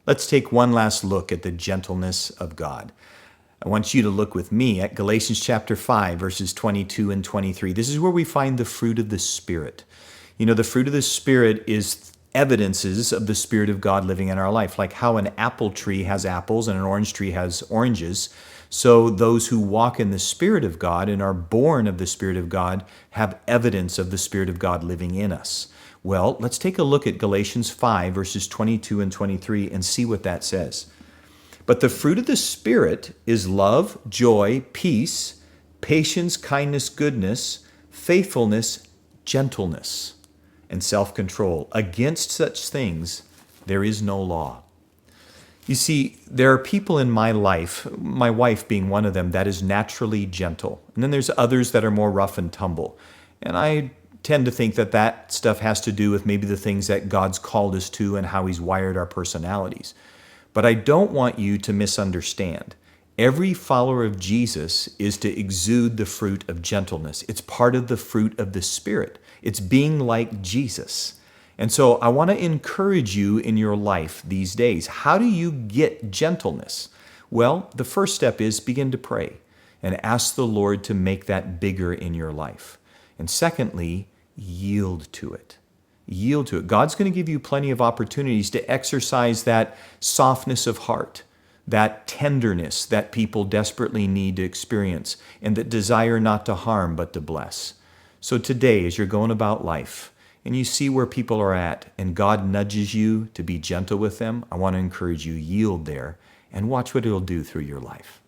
Let's take one last look at the gentleness of God. I want you to look with me at Galatians chapter 5, verses 22 and 23. This is where we find the fruit of the Spirit. You know, the fruit of the Spirit is evidences of the Spirit of God living in our life, like how an apple tree has apples and an orange tree has oranges. So those who walk in the Spirit of God and are born of the Spirit of God have evidence of the Spirit of God living in us. Well, let's take a look at Galatians 5, verses 22 and 23 and see what that says. But the fruit of the Spirit is love, joy, peace, patience, kindness, goodness, faithfulness, gentleness, and self-control. Against such things there is no law. You see, there are people in my life, my wife being one of them, that is naturally gentle. And then there's others that are more rough and tumble. And I tend to think that that stuff has to do with maybe the things that God's called us to and how He's wired our personalities. But I don't want you to misunderstand. Every follower of Jesus is to exude the fruit of gentleness. It's part of the fruit of the Spirit. It's being like Jesus. And so I want to encourage you in your life these days. How do you get gentleness? Well, the first step is begin to pray and ask the Lord to make that bigger in your life. And secondly, yield to it. Yield to it. God's going to give you plenty of opportunities to exercise that softness of heart, that tenderness that people desperately need to experience, and that desire not to harm but to bless. So today, as you're going about life, and you see where people are at, and God nudges you to be gentle with them, I want to encourage you, yield there, and watch what He'll do through your life.